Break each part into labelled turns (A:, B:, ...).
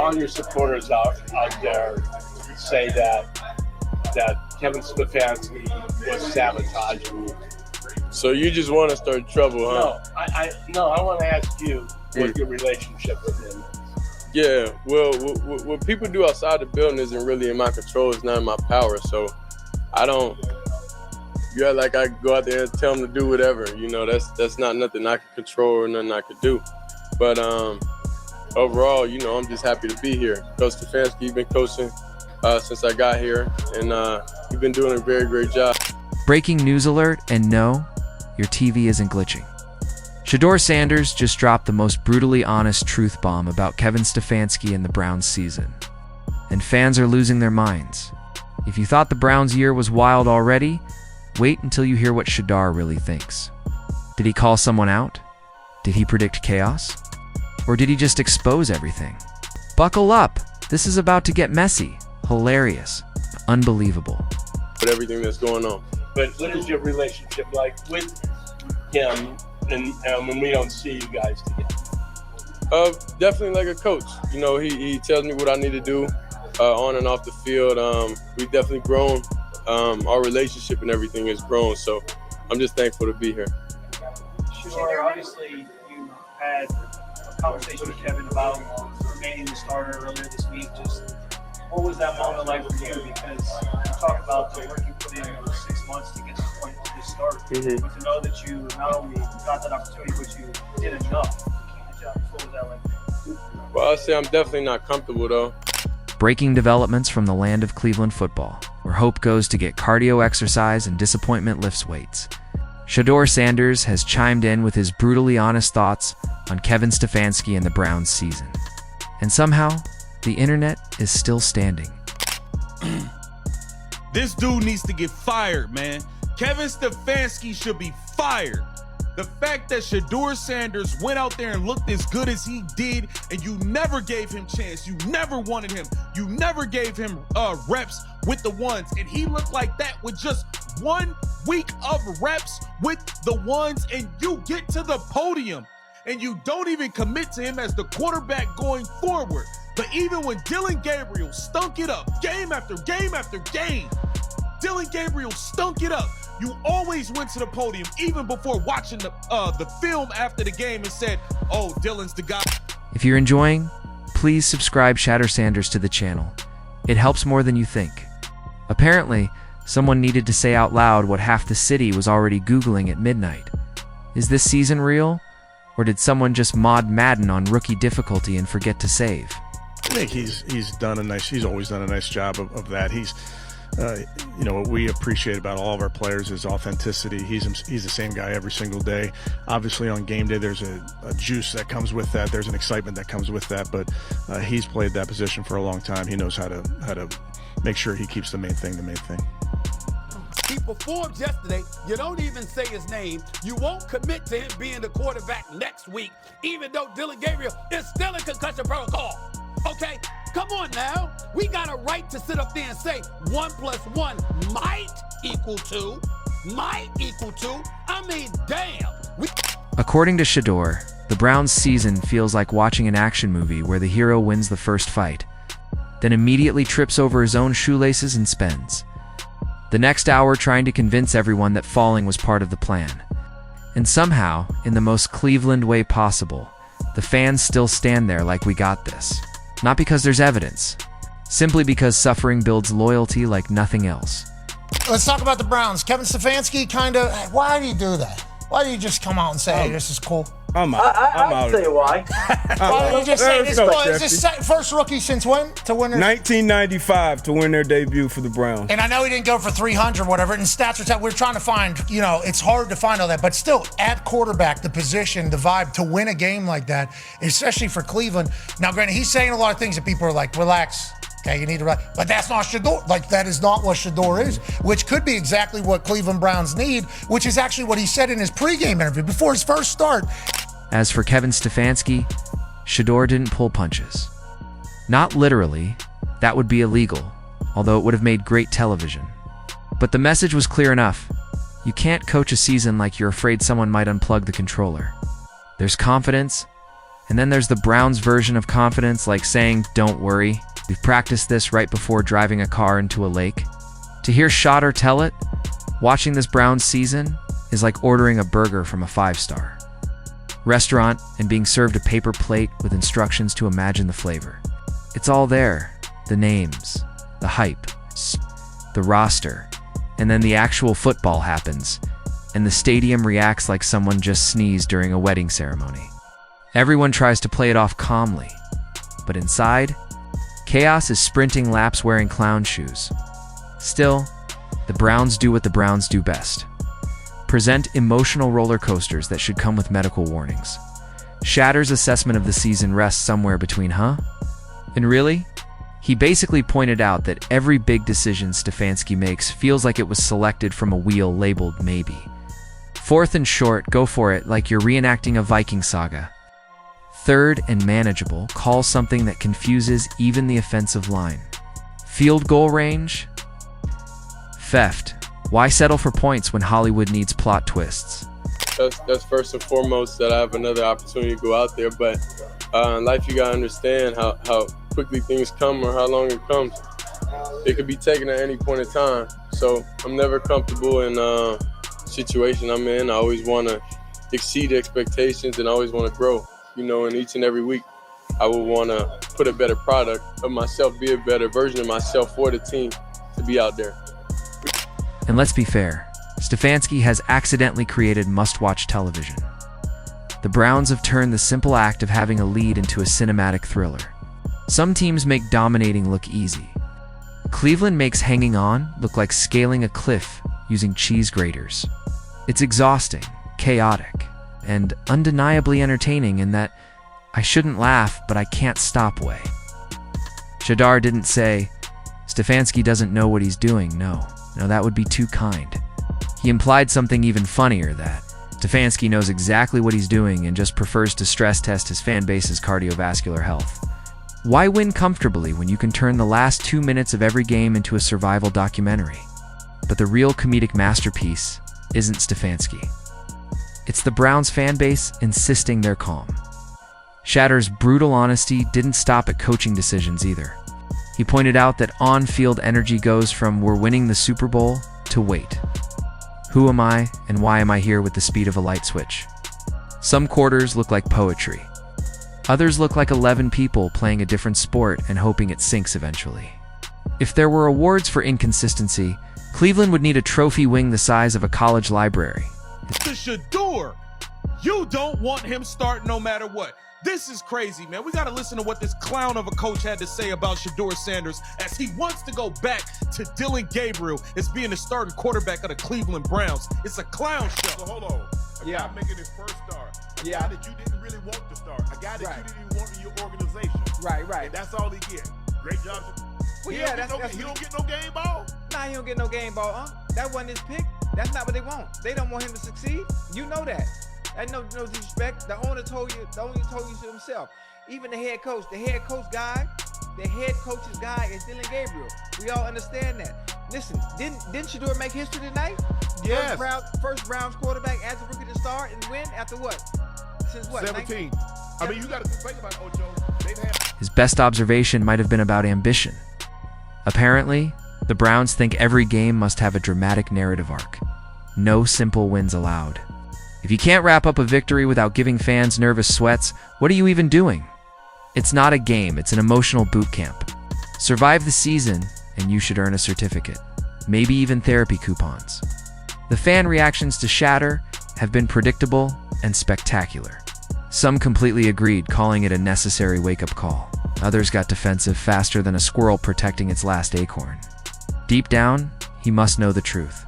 A: all your supporters out there say that Kevin Stefanski was sabotaging you.
B: So you just want to start trouble, huh?
A: No, I want to ask you what your relationship with him is.
B: Yeah, well, what people do outside the building isn't really in my control. It's not in my power. So I don't. You act like I go out there and tell them to do whatever. You know, that's not nothing I can control or nothing I could do. But overall, you know, I'm just happy to be here. Coach Stefanski, you've been coaching since I got here, and you've been doing a very great job.
C: Breaking news alert, and no, your TV isn't glitching. Shedeur Sanders just dropped the most brutally honest truth bomb about Kevin Stefanski and the Browns season. And fans are losing their minds. If you thought the Browns' year was wild already, wait until you hear what Shedeur really thinks. Did he call someone out? Did he predict chaos? Or did he just expose everything? Buckle up! This is about to get messy, hilarious, unbelievable.
B: With everything that's going on.
A: But what is your relationship like with him and when we don't see you guys together?
B: Definitely like a coach. You know, he tells me what I need to do on and off the field. We've definitely grown. Our relationship and everything has grown. So I'm just thankful to be here.
D: Sure, obviously you had a conversation with Kevin about remaining the starter earlier this week. Just what was that moment like for you? Because you talk about the work you put in over 6 months to get to the point to this start.
B: Mm-hmm.
D: But to know that you not only got that opportunity, but you did enough to keep the job. What was that like?
B: Well, I'll say I'm definitely not comfortable though.
C: Breaking developments from the land of Cleveland football, where hope goes to get cardio exercise and disappointment lifts weights. Shedeur Sanders has chimed in with his brutally honest thoughts on Kevin Stefanski and the Browns season. And somehow, the internet is still standing.
E: This dude needs to get fired, man. Kevin Stefanski should be fired. The fact that Shedeur Sanders went out there and looked as good as he did, and you never gave him chance, you never wanted him, you never gave him reps with the ones, and he looked like that with just 1 week of reps with the ones, and you get to the podium, and you don't even commit to him as the quarterback going forward. But even when Dillon Gabriel stunk it up, game after game after game, Dillon Gabriel stunk it up. You always went to the podium, even before watching the film after the game, and said, oh, Dillon's the guy.
C: If you're enjoying, please subscribe Shedeur Sanders to the channel. It helps more than you think. Apparently, someone needed to say out loud what half the city was already Googling at midnight. Is this season real? Or did someone just mod Madden on rookie difficulty and forget to save?
F: I think he's always done a nice job of that. You know, what we appreciate about all of our players is authenticity. He's the same guy every single day. Obviously, on game day, there's a juice that comes with that. There's an excitement that comes with that. But he's played that position for a long time. He knows how to make sure he keeps the main thing the main thing.
G: He performed yesterday. You don't even say his name. You won't commit to him being the quarterback next week, even though Dillon Gabriel is still in concussion protocol. Okay? Come on now. We got a right to sit up there and say 1 + 1 might equal 2. Might equal 2. I mean, damn.
C: According to Shedeur, the Browns season feels like watching an action movie where the hero wins the first fight, then immediately trips over his own shoelaces and spends the next hour trying to convince everyone that falling was part of the plan. And somehow, in the most Cleveland way possible, the fans still stand there like we got this. Not because there's evidence, simply because suffering builds loyalty like nothing else.
H: Let's talk about the Browns. Kevin Stefanski why do you do that? Why do you just come out and say, hey, this is cool?
I: I'm out. I'll tell you why.
H: Why don't you just say this? Is this first rookie since when to win?
I: 1995 to win their debut for the Browns.
H: And I know he didn't go for 300, whatever. And stats are that we're trying to find. You know, it's hard to find all that, but still, at quarterback, the position, the vibe to win a game like that, especially for Cleveland. Now, granted, he's saying a lot of things that people are like, relax. Okay, you need to relax. But that's not Shedeur. Like, that is not what Shedeur is, which could be exactly what Cleveland Browns need, which is actually what he said in his pregame interview before his first start.
C: As for Kevin Stefanski, Shedeur didn't pull punches. Not literally, that would be illegal, although it would have made great television. But the message was clear enough. You can't coach a season like you're afraid someone might unplug the controller. There's confidence, And then there's the Browns' version of confidence, like saying, "Don't worry, we've practiced this right before driving a car into a lake." To hear Shedeur tell it, watching this Browns season is like ordering a burger from a 5-star restaurant and being served a paper plate with instructions to imagine the flavor. It's all there. The names, the hype, the roster, and then the actual football happens, and the stadium reacts like someone just sneezed during a wedding ceremony. Everyone tries to play it off calmly, but inside, chaos is sprinting laps wearing clown shoes. Still, the Browns do what the Browns do best: present emotional roller coasters that should come with medical warnings. Shedeur's assessment of the season rests somewhere between huh? And really? He basically pointed out that every big decision Stefanski makes feels like it was selected from a wheel labeled maybe. Fourth and short, go for it like you're reenacting a Viking saga. Third and manageable, call something that confuses even the offensive line. Field goal range? Theft. Why settle for points when Hollywood needs plot twists?
B: That's first and foremost, that I have another opportunity to go out there. But in life, you gotta understand how quickly things come or how long it comes. It could be taken at any point in time. So I'm never comfortable in a situation I'm in. I always want to exceed expectations and I always want to grow. You know, in each and every week, I would want to put a better product of myself, be a better version of myself for the team to be out there.
C: And let's be fair, Stefanski has accidentally created must-watch television. The Browns have turned the simple act of having a lead into a cinematic thriller. Some teams make dominating look easy. Cleveland makes hanging on look like scaling a cliff using cheese graters. It's exhausting, chaotic, and undeniably entertaining in that I shouldn't laugh, but I can't stop way. Shedeur didn't say, Stefanski doesn't know what he's doing. No, that would be too kind. He implied something even funnier, that Stefanski knows exactly what he's doing and just prefers to stress test his fan base's cardiovascular health. Why win comfortably when you can turn the last 2 minutes of every game into a survival documentary? But the real comedic masterpiece isn't Stefanski. It's the Browns fan base insisting they're calm. Shedeur's brutal honesty didn't stop at coaching decisions either. He pointed out that on-field energy goes from "we're winning the Super Bowl" to "wait, who am I and why am I here" with the speed of a light switch. Some quarters look like poetry. Others look like 11 people playing a different sport and hoping it sinks eventually. If there were awards for inconsistency, Cleveland would need a trophy wing the size of a college library.
E: To Shedeur, you don't want him starting no matter what. This is crazy, man. We got to listen to what this clown of a coach had to say about Shedeur Sanders as he wants to go back to Dillon Gabriel as being the starting quarterback of the Cleveland Browns. It's a clown show.
J: So hold on. A guy making his first start. A guy that you didn't really want to start. A guy that you didn't even want in your organization.
K: Right.
J: And that's all he gets. Great job.
K: Well,
J: he don't get no game ball?
K: Nah, he don't get no game ball, huh? That wasn't his pick. That's not what they want. They don't want him to succeed. You know that. Ain't no disrespect. The owner told you to himself. Even the head coach's guy is Dillon Gabriel. We all understand that. Listen, didn't Shedeur make history tonight?
J: Yes.
K: First Browns quarterback as a rookie to start and win after what? Since what?
J: 17. I mean, you got to think about Ocho. They've had.
C: His best observation might have been about ambition. Apparently, the Browns think every game must have a dramatic narrative arc. No simple wins allowed. If you can't wrap up a victory without giving fans nervous sweats, what are you even doing? It's not a game, it's an emotional boot camp. Survive the season, and you should earn a certificate. Maybe even therapy coupons. The fan reactions to Shedeur have been predictable and spectacular. Some completely agreed, calling it a necessary wake-up call. Others got defensive faster than a squirrel protecting its last acorn. Deep down, he must know the truth.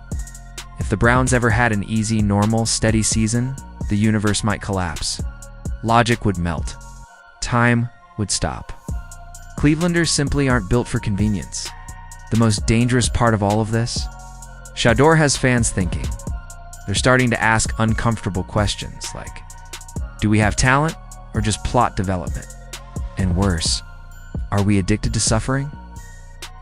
C: If the Browns ever had an easy, normal, steady season, the universe might collapse. Logic would melt. Time would stop. Clevelanders simply aren't built for convenience. The most dangerous part of all of this? Shedeur has fans thinking. They're starting to ask uncomfortable questions like, do we have talent or just plot development? And worse, are we addicted to suffering?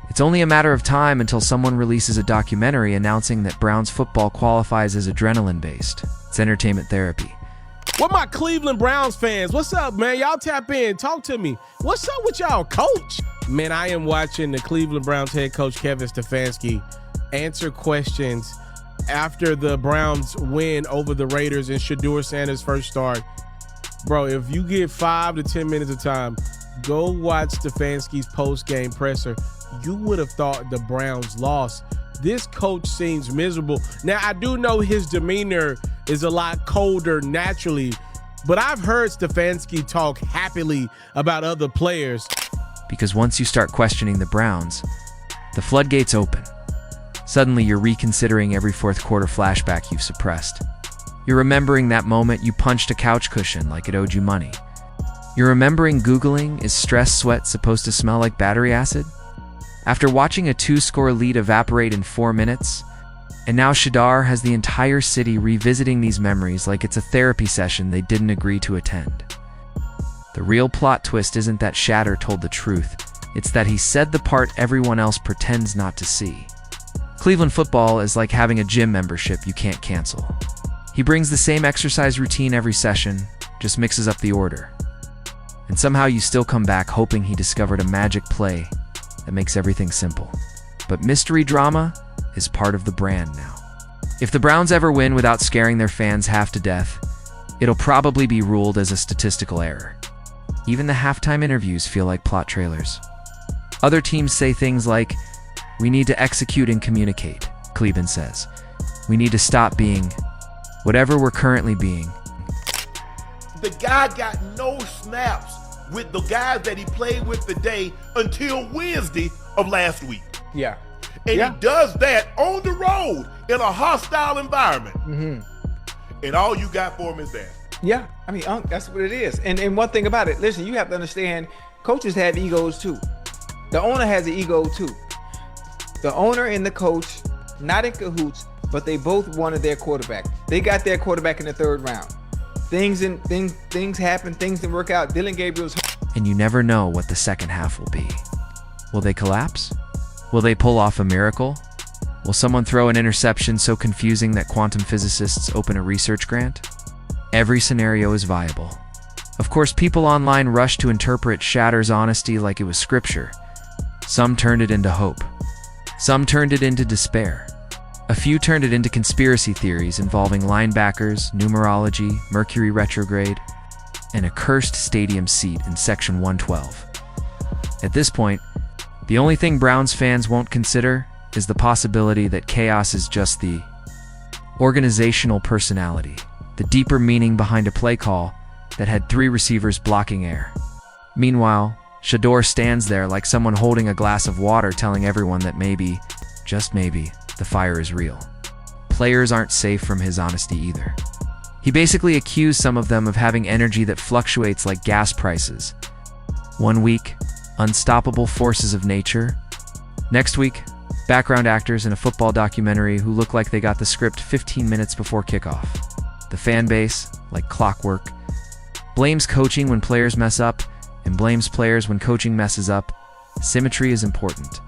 C: It's only a matter of time until someone releases a documentary announcing that Browns football qualifies as adrenaline-based. It's entertainment therapy.
L: What my Cleveland Browns fans? What's up, man? Y'all tap in. Talk to me. What's up with y'all, coach? Man, I am watching the Cleveland Browns head coach Kevin Stefanski answer questions after the Browns win over the Raiders in Shedeur Sanders' first start. Bro, if you get 5 to 10 minutes of time, go watch Stefanski's post-game presser. You would have thought the Browns lost. This coach seems miserable. Now, I do know his demeanor is a lot colder naturally, but I've heard Stefanski talk happily about other players.
C: Because once you start questioning the Browns, the floodgates open. Suddenly, you're reconsidering every fourth quarter flashback you've suppressed. You're remembering that moment you punched a couch cushion like it owed you money. You're remembering Googling, is stress sweat supposed to smell like battery acid? After watching a 2-score lead evaporate in 4 minutes, and now Shedeur has the entire city revisiting these memories like it's a therapy session they didn't agree to attend. The real plot twist isn't that Shedeur told the truth, it's that he said the part everyone else pretends not to see. Cleveland football is like having a gym membership you can't cancel. He brings the same exercise routine every session, just mixes up the order. And somehow you still come back hoping he discovered a magic play that makes everything simple. But mystery drama is part of the brand now. If the Browns ever win without scaring their fans half to death, it'll probably be ruled as a statistical error. Even the halftime interviews feel like plot trailers. Other teams say things like, "We need to execute and communicate," Cleveland says. "We need to stop being whatever we're currently being."
J: The guy got no snaps with the guys that he played with today until Wednesday of last week.
K: Yeah.
J: And he does that on the road in a hostile environment. And all you got for him is that.
K: Yeah, I mean, that's what it is. And one thing about it, listen, you have to understand, coaches have egos too. The owner has an ego too. The owner and the coach, not in cahoots, but they both wanted their quarterback. They got their quarterback in the 3rd round. Things happen, things didn't work out. Dylan Gabriel's.
C: And you never know what the second half will be. Will they collapse? Will they pull off a miracle? Will someone throw an interception so confusing that quantum physicists open a research grant? Every scenario is viable. Of course, people online rushed to interpret Shedeur's honesty like it was scripture. Some turned it into hope. Some turned it into despair. A few turned it into conspiracy theories involving linebackers, numerology, Mercury retrograde, and a cursed stadium seat in Section 112. At this point, the only thing Browns fans won't consider is the possibility that chaos is just the organizational personality, the deeper meaning behind a play call that had 3 receivers blocking air. Meanwhile, Shedeur stands there like someone holding a glass of water telling everyone that maybe, just maybe, the fire is real. Players aren't safe from his honesty either. He basically accused some of them of having energy that fluctuates like gas prices. One week, unstoppable forces of nature. Next week, background actors in a football documentary who look like they got the script 15 minutes before kickoff. The fan base, like clockwork, blames coaching when players mess up and blames players when coaching messes up. Symmetry is important.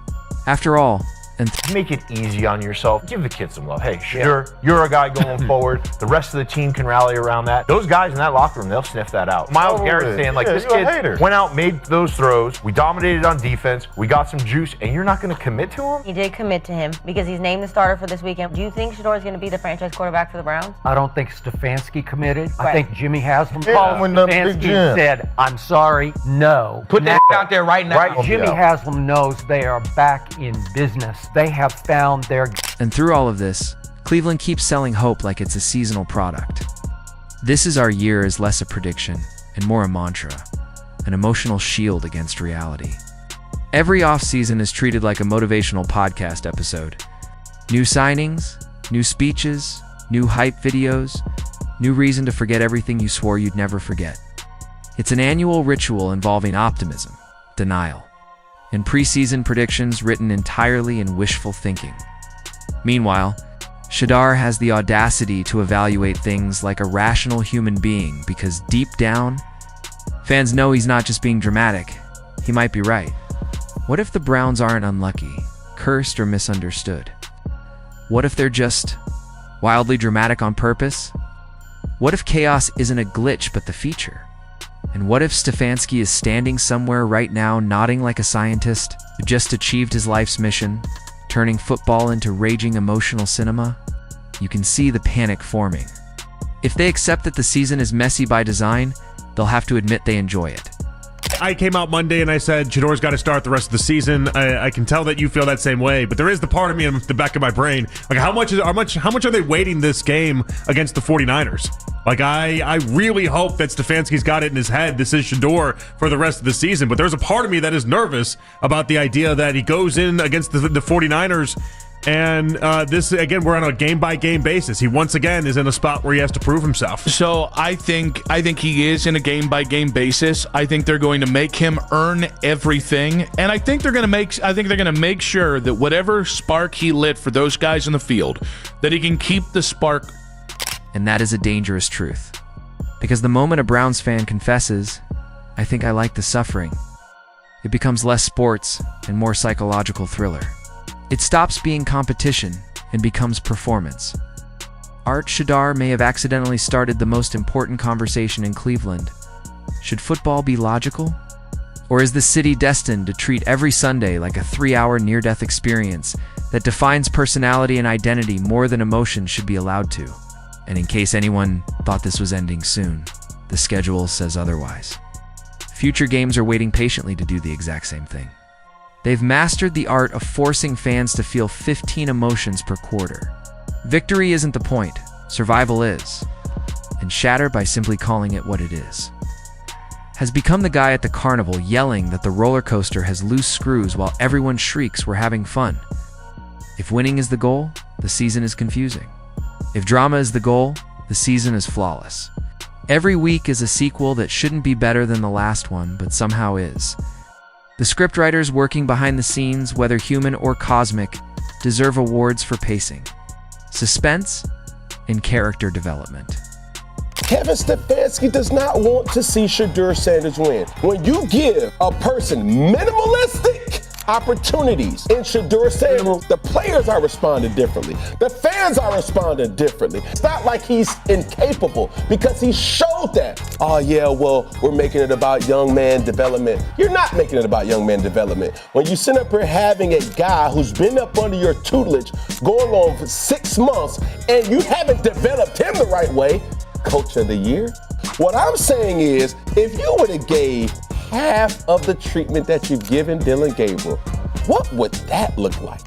C: After all, and
M: make it easy on yourself. Give the kids some love. Hey, Shedeur, you're a guy going forward. The rest of the team can rally around that. Those guys in that locker room, they'll sniff that out. Myles Garrett saying, like, this kid went out, made those throws. We dominated on defense. We got some juice, and you're not going to commit to him?
N: He did commit to him because he's named the starter for this weekend. Do you think Shedeur is going to be the franchise quarterback for the Browns?
O: I don't think Stefanski committed.
N: Right.
O: I think Jimmy Haslam called Stefanski said, "I'm sorry, no."
M: Put that out there right now.
O: Right, Jimmy Haslam knows they are back in business. They have found their...
C: And through all of this, Cleveland keeps selling hope like it's a seasonal product. This is our year is less a prediction and more a mantra, an emotional shield against reality. Every offseason is treated like a motivational podcast episode. New signings, new speeches, new hype videos, new reason to forget everything you swore you'd never forget. It's an annual ritual involving optimism, denial, and preseason predictions written entirely in wishful thinking. Meanwhile, Shedeur has the audacity to evaluate things like a rational human being because deep down, fans know he's not just being dramatic, he might be right. What if the Browns aren't unlucky, cursed, or misunderstood? What if they're just wildly dramatic on purpose? What if chaos isn't a glitch but the feature? And what if Stefanski is standing somewhere right now nodding like a scientist who just achieved his life's mission, turning football into raging emotional cinema? You can see the panic forming. If they accept that the season is messy by design, they'll have to admit they enjoy it.
P: I came out Monday and I said Shedeur's got to start the rest of the season. I can tell that you feel that same way, but there is the part of me in the back of my brain, like how much are they weighting this game against the 49ers? Like I really hope that Stefanski's got it in his head. This is Shedeur for the rest of the season, but there's a part of me that is nervous about the idea that he goes in against the 49ers. And this, again, we're on a game-by-game basis. He once again is in a spot where he has to prove himself.
Q: So I think he is in a game-by-game basis. I think they're going to make him earn everything, and I think they're going to make sure that whatever spark he lit for those guys in the field, that he can keep the spark.
C: And that is a dangerous truth, because the moment a Browns fan confesses, "I think I like the suffering," it becomes less sports and more psychological thriller. It stops being competition and becomes performance. Art Shedeur may have accidentally started the most important conversation in Cleveland. Should football be logical? Or is the city destined to treat every Sunday like a 3-hour near-death experience that defines personality and identity more than emotion should be allowed to? And in case anyone thought this was ending soon, the schedule says otherwise. Future games are waiting patiently to do the exact same thing. They've mastered the art of forcing fans to feel 15 emotions per quarter. Victory isn't the point, survival is. And Shedeur, by simply calling it what it is, has become the guy at the carnival yelling that the roller coaster has loose screws while everyone shrieks we're having fun. If winning is the goal, the season is confusing. If drama is the goal, the season is flawless. Every week is a sequel that shouldn't be better than the last one, but somehow is. The scriptwriters working behind the scenes, whether human or cosmic, deserve awards for pacing, suspense, and character development.
R: Kevin Stefanski does not want to see Shedeur Sanders win. When you give a person minimalistic opportunities in Shedeur Sanders, the players are responding differently. The fans are responding differently. It's not like he's incapable, because he showed that. Oh yeah, well, we're making it about young man development. You're not making it about young man development. When you sit up here having a guy who's been up under your tutelage going on for 6 months and you haven't developed him the right way, Coach of the Year. What I'm saying is, if you would have gave half of the treatment that you've given Dylan Gabriel, what would that look like?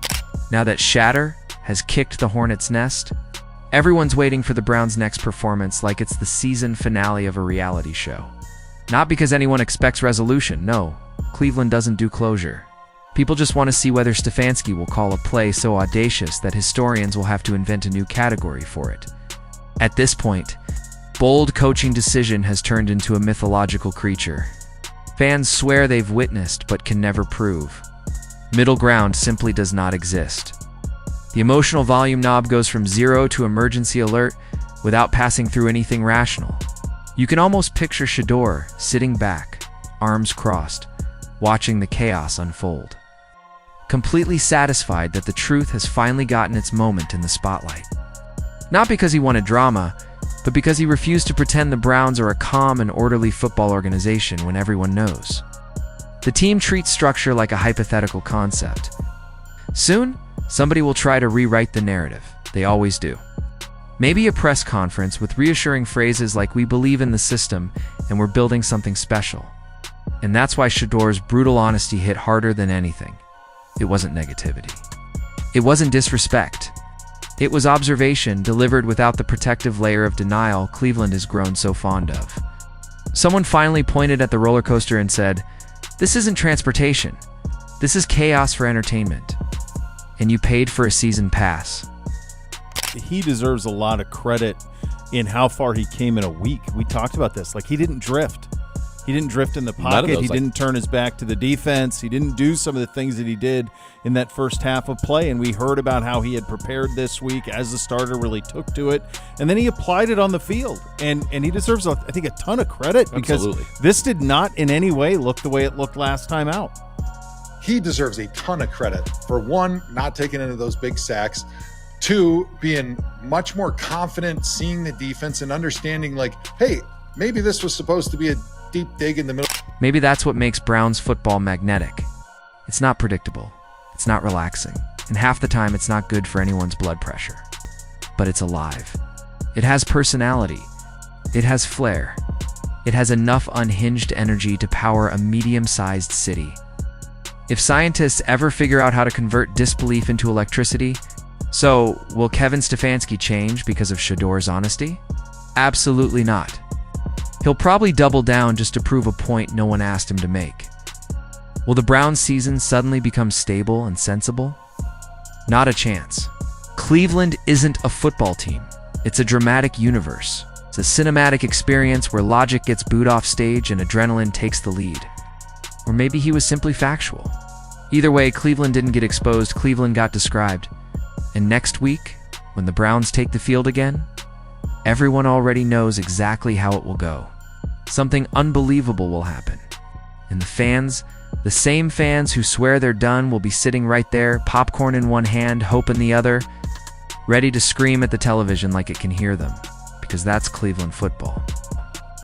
C: Now that Shedeur has kicked the hornet's nest, everyone's waiting for the Browns' next performance like it's the season finale of a reality show. Not because anyone expects resolution, no. Cleveland doesn't do closure. People just want to see whether Stefanski will call a play so audacious that historians will have to invent a new category for it. At this point, bold coaching decision has turned into a mythological creature. Fans swear they've witnessed but can never prove. Middle ground simply does not exist. The emotional volume knob goes from 0 to emergency alert without passing through anything rational. You can almost picture Shedeur sitting back, arms crossed, watching the chaos unfold. Completely satisfied that the truth has finally gotten its moment in the spotlight. Not because he wanted drama, but because he refused to pretend the Browns are a calm and orderly football organization when everyone knows. The team treats structure like a hypothetical concept. Soon, somebody will try to rewrite the narrative. They always do. Maybe a press conference with reassuring phrases like "we believe in the system and we're building something special." And that's why Shedeur's brutal honesty hit harder than anything. It wasn't negativity. It wasn't disrespect. It was observation delivered without the protective layer of denial Cleveland has grown so fond of. Someone finally pointed at the roller coaster and said, "This isn't transportation. This is chaos for entertainment. And you paid for a season pass."
S: He deserves a lot of credit in how far he came in a week. We talked about this. Like, he didn't drift. He didn't drift in the pocket. He didn't turn his back to the defense. He didn't do some of the things that he did in that first half of play. And we heard about how he had prepared this week as the starter, really took to it. And then he applied it on the field. And he deserves, I think, a ton of credit, because this did not in any way look the way it looked last time out.
T: He deserves a ton of credit for, one, not taking any of those big sacks, Two, being much more confident, seeing the defense and understanding like, hey, maybe this was supposed to be a deep dig in the middle.
C: Maybe that's what makes Browns football magnetic. It's not predictable. It's not relaxing. And half the time, it's not good for anyone's blood pressure. But it's alive. It has personality. It has flair. It has enough unhinged energy to power a medium-sized city. If scientists ever figure out how to convert disbelief into electricity, so will Kevin Stefanski change because of Shedeur's honesty? Absolutely not. He'll probably double down just to prove a point no one asked him to make. Will the Browns season suddenly become stable and sensible? Not a chance. Cleveland isn't a football team. It's a dramatic universe. It's a cinematic experience where logic gets booed off stage and adrenaline takes the lead. Or maybe he was simply factual. Either way, Cleveland didn't get exposed, Cleveland got described. And next week, when the Browns take the field again, everyone already knows exactly how it will go. Something unbelievable will happen. And the fans, the same fans who swear they're done, will be sitting right there, popcorn in one hand, hope in the other, ready to scream at the television like it can hear them. Because that's Cleveland football.